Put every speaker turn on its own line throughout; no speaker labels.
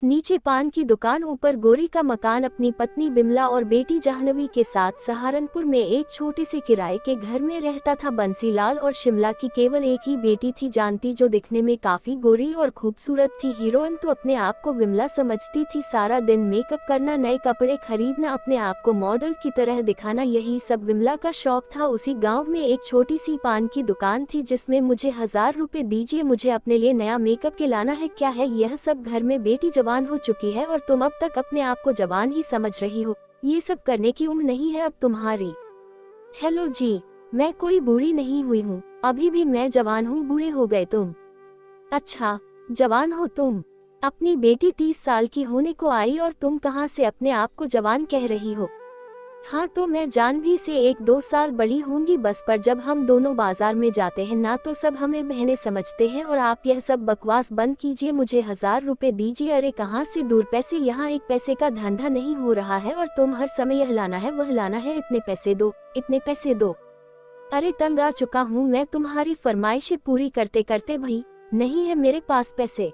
नीचे पान की दुकान, ऊपर गोरी का मकान। अपनी पत्नी बिमला और बेटी जाह्नवी के साथ सहारनपुर में एक छोटे से किराए के घर में रहता था बंसीलाल। और शिमला की केवल एक ही बेटी थी जानती, जो दिखने में काफी गोरी और खूबसूरत थी। हीरोइन तो अपने आप को बिमला समझती थी। सारा दिन मेकअप करना, नए कपड़े खरीदना, अपने आप को मॉडल की तरह दिखाना, यही सब बिमला का शौक था। उसी गाँव में एक छोटी सी पान की दुकान थी जिसमें मुझे 1000 रुपए दीजिए, मुझे अपने लिए नया मेकअप के लाना है। क्या है यह सब? घर में बेटी जवान हो चुकी है और तुम अब तक अपने आप को जवान ही समझ रही हो। ये सब करने की उम्र नहीं है अब तुम्हारी। हेलो जी, मैं कोई बूढ़ी नहीं हुई हूँ, अभी भी मैं जवान हूँ। बूढ़े हो गए तुम? अच्छा, जवान हो तुम? अपनी बेटी 30 साल की होने को आई और तुम कहाँ से अपने आप को जवान कह रही हो? हाँ, तो मैं जाह्नवी से 1-2 साल बड़ी होंगी बस। पर जब हम दोनों बाजार में जाते हैं ना, तो सब हमें बहनें समझते हैं। और आप यह सब बकवास बंद कीजिए, मुझे 1000 रुपए दीजिए। अरे कहाँ से दूर पैसे, यहाँ एक पैसे का धंधा नहीं हो रहा है और तुम हर समय यह लाना है वह लाना है, इतने पैसे दो, इतने पैसे दो। अरे तंग आ चुका हूँ मैं तुम्हारी फरमाइशें पूरी करते करते। भाई नहीं है मेरे पास पैसे,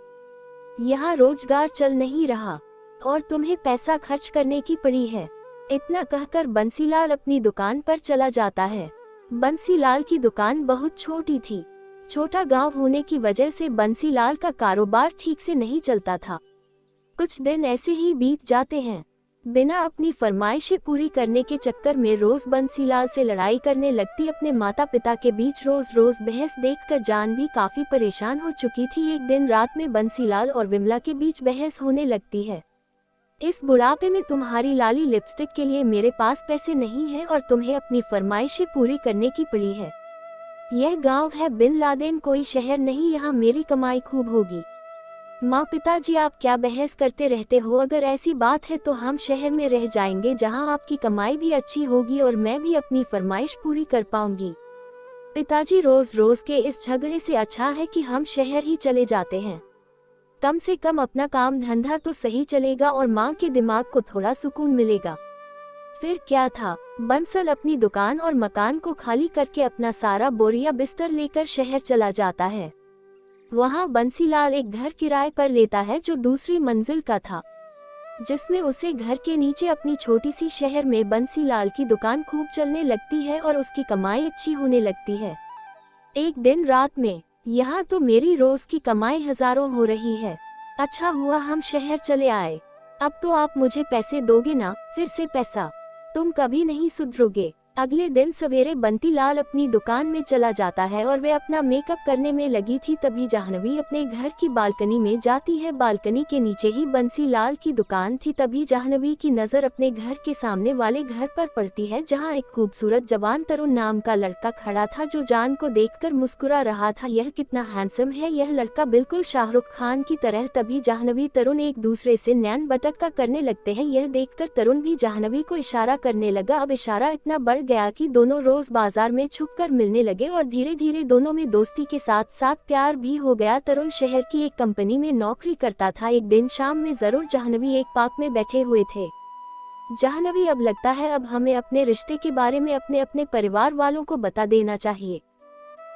यहाँ रोजगार चल नहीं रहा और तुम्हें पैसा खर्च करने की पड़ी है। इतना कहकर बंसीलाल अपनी दुकान पर चला जाता है। बंसीलाल की दुकान बहुत छोटी थी। छोटा गांव होने की वजह से बंसीलाल का कारोबार ठीक से नहीं चलता था। कुछ दिन ऐसे ही बीत जाते हैं। बिना अपनी फरमाइशें पूरी करने के चक्कर में रोज बंसीलाल से लड़ाई करने लगती। अपने माता पिता के बीच रोज रोज बहस देखकर जाह्नवी काफी परेशान हो चुकी थी। एक दिन रात में बंसीलाल और विमला के बीच बहस होने लगती है। इस बुढ़ापे में तुम्हारी लाली लिपस्टिक के लिए मेरे पास पैसे नहीं है और तुम्हें अपनी फरमाइशें पूरी करने की पड़ी है। यह गांव है बिन लादेन, कोई शहर नहीं, यहाँ मेरी कमाई खूब होगी। माँ पिताजी, आप क्या बहस करते रहते हो? अगर ऐसी बात है तो हम शहर में रह जाएंगे, जहाँ आपकी कमाई भी अच्छी होगी और मैं भी अपनी फरमाइश पूरी कर पाऊंगी। पिताजी, रोज रोज के इस झगड़े से अच्छा है कि हम शहर ही चले जाते हैं। कम से कम अपना काम धंधा तो सही चलेगा और माँ के दिमाग को थोड़ा सुकून मिलेगा। फिर क्या था, बंसल अपनी दुकान और मकान को खाली करके अपना सारा बोरिया बिस्तर लेकर शहर चला जाता है। वहाँ बंसीलाल एक घर किराए पर लेता है जो दूसरी मंजिल का था, जिसमें उसे घर के नीचे अपनी छोटी सी शहर में बंसीलाल की दुकान खूब चलने लगती है और उसकी कमाई अच्छी होने लगती है। एक दिन रात में, यहाँ तो मेरी रोज की कमाई हजारों हो रही है। अच्छा हुआ हम शहर चले आए। अब तो आप मुझे पैसे दोगे ना? फिर से पैसा? तुम कभी नहीं सुधरोगे। अगले दिन सवेरे बंसीलाल अपनी दुकान में चला जाता है और वे अपना मेकअप करने में लगी थी। तभी जाह्नवी अपने घर की बालकनी में जाती है। बालकनी के नीचे ही बंसीलाल की दुकान थी। तभी जाह्नवी की नजर अपने घर के सामने वाले घर पर पड़ती है, जहां एक खूबसूरत जवान तरुण नाम का लड़का खड़ा था, जो जान को देखकर मुस्कुरा रहा था। यह कितना हैंडसम है यह लड़का, बिल्कुल शाहरुख खान की तरह। तभी जाह्नवी तरुण एक दूसरे से नैन बटक्का करने लगते हैं। यह देखकर तरुण भी जाह्नवी को इशारा करने लगा। अब इशारा इतना बढ़ गया कि दोनों रोज बाजार में छुपकर मिलने लगे और धीरे धीरे दोनों में दोस्ती के साथ साथ प्यार भी हो गया। तरुण शहर की एक कंपनी में नौकरी करता था। एक दिन शाम में जरूर जाह्नवी एक पार्क में बैठे हुए थे। जाह्नवी, अब लगता है अब हमें अपने रिश्ते के बारे में अपने अपने परिवार वालों को बता देना चाहिए।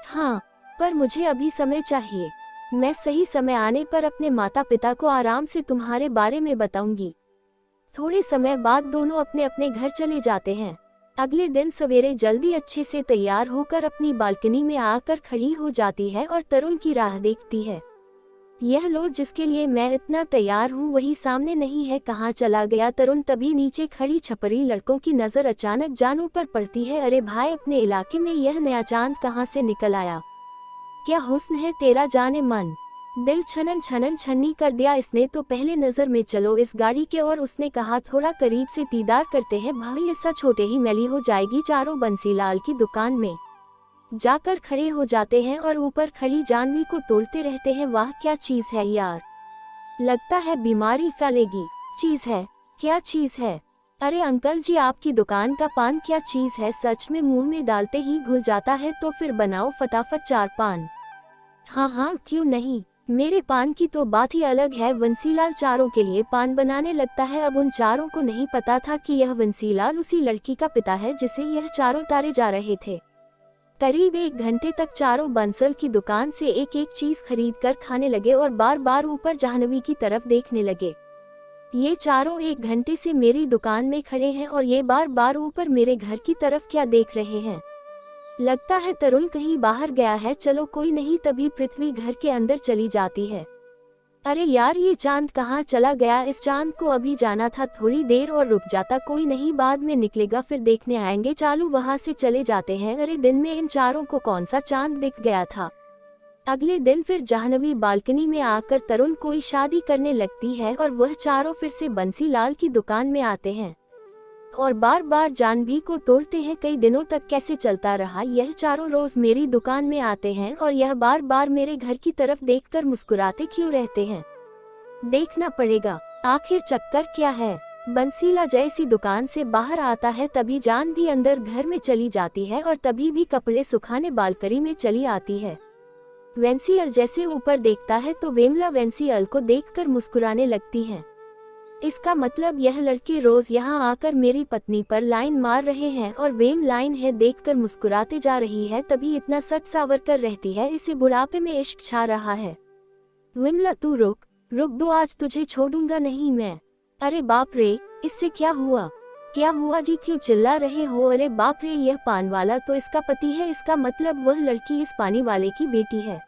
हाँ, पर मुझे अभी समय चाहिए। मैं सही समय आने पर अपने माता पिता को आराम से तुम्हारे बारे में बताऊंगी। थोड़े समय बाद दोनों अपने अपने घर चले जाते हैं। अगले दिन सवेरे जल्दी अच्छे से तैयार होकर अपनी बालकनी में आकर खड़ी हो जाती है और तरुण की राह देखती है। यह लो, जिसके लिए मैं इतना तैयार हूँ वही सामने नहीं है, कहाँ चला गया तरुण? तभी नीचे खड़ी छपरी लड़कों की नजर अचानक जानू पर पड़ती है। अरे भाई, अपने इलाके में यह नया चांद कहाँ से निकल आया? क्या हुस्न है तेरा जाने मन, दिल छनन छनन छन्नी कर दिया इसने तो। पहले नजर में चलो इस गाड़ी के, और उसने कहा थोड़ा करीब से दीदार करते हैं। भाई, ऐसा छोटे ही मैली हो जाएगी। चारों बंसीलाल की दुकान में जाकर खड़े हो जाते हैं और ऊपर खड़ी जाह्नवी को तोड़ते रहते हैं। वाह, क्या चीज है यार, लगता है बीमारी फैलेगी। चीज है? क्या चीज है? अरे अंकल जी, आपकी दुकान का पान क्या चीज है? सच में मुंह में डालते ही घुल जाता है। तो फिर बनाओ फटाफट 4 पान। हाँ हाँ, क्यों नहीं, मेरे पान की तो बात ही अलग है। बंसीलाल चारों के लिए पान बनाने लगता है। अब उन चारों को नहीं पता था कि यह बंसीलाल उसी लड़की का पिता है जिसे यह चारों तारे जा रहे थे। करीब 1 घंटे तक चारों बंसल की दुकान से एक एक चीज खरीद कर खाने लगे और बार बार ऊपर जाह्नवी की तरफ देखने लगे। ये चारों 1 घंटे से मेरी दुकान में खड़े हैं और ये बार बार ऊपर मेरे घर की तरफ क्या देख रहे हैं। लगता है तरुण कहीं बाहर गया है, चलो कोई नहीं। तभी पृथ्वी घर के अंदर चली जाती है। अरे यार, ये चांद कहाँ चला गया? इस चांद को अभी जाना था, थोड़ी देर और रुक जाता। कोई नहीं, बाद में निकलेगा, फिर देखने आएंगे। चालू वहां से चले जाते हैं। अरे दिन में इन चारों को कौन सा चांद दिख गया था। अगले दिन फिर जाह्नवी बालकनी में आकर तरुण कोई शादी करने लगती है और वह चारों फिर से बंसीलाल की दुकान में आते हैं और बार बार जाह्नवी को तोड़ते हैं। कई दिनों तक कैसे चलता रहा। यह चारों रोज मेरी दुकान में आते हैं और यह बार बार मेरे घर की तरफ देखकर मुस्कुराते क्यों रहते हैं। देखना पड़ेगा आखिर चक्कर क्या है। बंसीला जैसी दुकान से बाहर आता है तभी जाह्नवी अंदर घर में चली जाती है और तभी भी कपड़े सुखाने बालकनी में चली आती है। वेंसियल जैसे ऊपर देखता है तो वेमला वेंसियल को देखकर मुस्कुराने लगती है। इसका मतलब यह लड़के रोज यहाँ आकर मेरी पत्नी पर लाइन मार रहे हैं और वेम लाइन है देखकर मुस्कुराते जा रही है। तभी इतना सच सावर कर रहती है, इसे बुढ़ापे में इश्क छा रहा है। विमला तू रुक दो, आज तुझे छोड़ूंगा नहीं मैं। अरे बाप रे, इससे क्या हुआ? क्या हुआ जी, क्यों चिल्ला रहे हो? अरे बाप रे, यह पान वाला तो इसका पति है, इसका मतलब वह लड़की इस पानी वाले की बेटी है।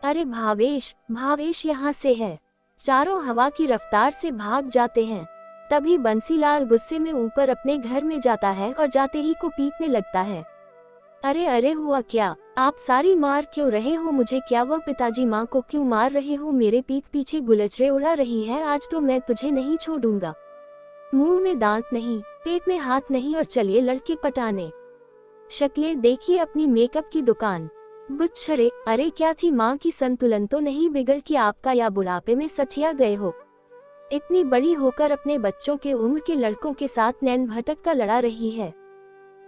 अरे भावेश यहाँ से है। चारों हवा की रफ्तार से भाग जाते हैं। तभी बंसीलाल गुस्से में ऊपर अपने घर में जाता है और जाते ही को पीटने लगता है। अरे हुआ क्या? आप सारी मार क्यों रहे हो मुझे? क्या वह पिताजी माँ को क्यों मार रहे हो? मेरे पीठ पीछे गुलचरे उड़ा रही है। आज तो मैं तुझे नहीं छोड़ूंगा। मुंह में दांत नहीं, पेट में हाथ नहीं और चलिए लड़के पटाने। शक्लें देखिए अपनी मेकअप की दुकान। बुच्छरे, अरे क्या थी? माँ की संतुलन तो नहीं बिगड़ कि आपका या बुढ़ापे में सठिया गए हो? इतनी बड़ी होकर अपने बच्चों के उम्र के लड़कों के साथ नैन भटक का लड़ा रही है।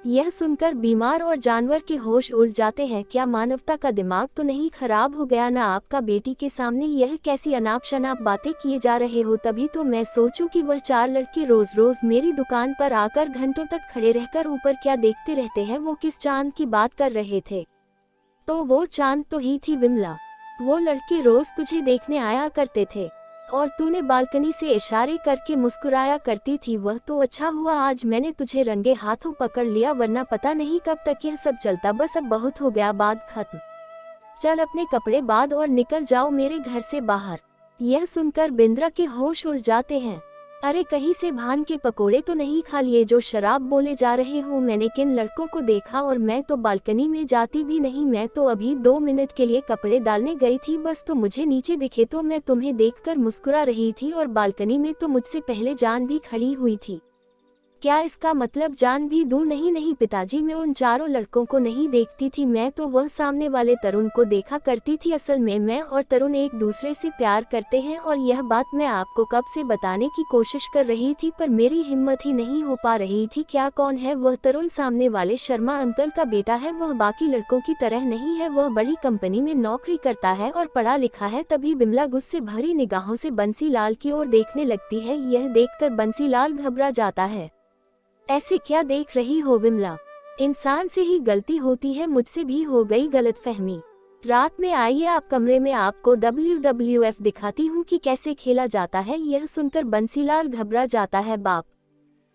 यह सुनकर बीमार और जानवर के होश उड़ जाते हैं। क्या मानवता का दिमाग तो नहीं खराब हो गया? ना आपका बेटी के सामने यह कैसी अनाप शनाप बातें किए जा रहे हो? तभी तो मैं सोचूं कि वह 4 लड़के रोज रोज मेरी दुकान पर आकर घंटों तक खड़े रहकर ऊपर क्या देखते रहते हैं। वो किस चांद की बात कर रहे थे? तो वो चांद तो ही थी विमला। वो लड़के रोज तुझे देखने आया करते थे और तूने बालकनी से इशारे करके मुस्कुराया करती थी। वह तो अच्छा हुआ आज मैंने तुझे रंगे हाथों पकड़ लिया, वरना पता नहीं कब तक यह सब चलता। बस अब बहुत हो गया, बात खत्म। चल अपने कपड़े बांध और निकल जाओ मेरे घर से बाहर। यह सुनकर बिंद्रा के होश उड़ जाते हैं। अरे कहीं से भान के पकोड़े तो नहीं खा लिए जो शराब बोले जा रहे हो? मैंने किन लड़कों को देखा और मैं तो बालकनी में जाती भी नहीं। मैं तो अभी 2 मिनट के लिए कपड़े डालने गई थी बस, तो मुझे नीचे दिखे तो मैं तुम्हें देखकर मुस्कुरा रही थी और बालकनी में तो मुझसे पहले जान भी खड़ी हुई थी। क्या इसका मतलब जान भी दूर? नहीं पिताजी, मैं उन चारों लड़कों को नहीं देखती थी, मैं तो वह सामने वाले तरुण को देखा करती थी। असल में मैं और तरुण एक दूसरे से प्यार करते हैं और यह बात मैं आपको कब से बताने की कोशिश कर रही थी पर मेरी हिम्मत ही नहीं हो पा रही थी। क्या कौन है वह तरुण? सामने वाले शर्मा अंकल का बेटा है। वह बाकी लड़कों की तरह नहीं है, वह बड़ी कंपनी में नौकरी करता है और पढ़ा लिखा है। तभी बिमला गुस्से भरी निगाहों से बंसीलाल की ओर देखने लगती है। यह देखकर बंसीलाल घबरा जाता है। ऐसे क्या देख रही हो विमला? इंसान से ही गलती होती है, मुझसे भी हो गई गलतफहमी। रात में आइए आप कमरे में, आपको WWF दिखाती हूँ कि कैसे खेला जाता है। यह सुनकर बंसीलाल घबरा जाता है। बाप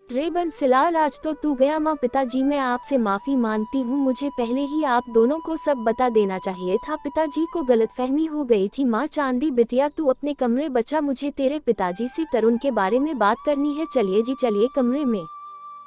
रे बंसीलाल, आज तो तू गया। माँ पिताजी, मैं आपसे माफी मांगती हूँ, मुझे पहले ही आप दोनों को सब बता देना चाहिए था। पिताजी को गलतफहमी हो गई थी। माँ चांदी बिटिया तू अपने कमरे बचा, मुझे तेरे पिताजी से तरुण के बारे में बात करनी है। चलिए जी चलिए कमरे में।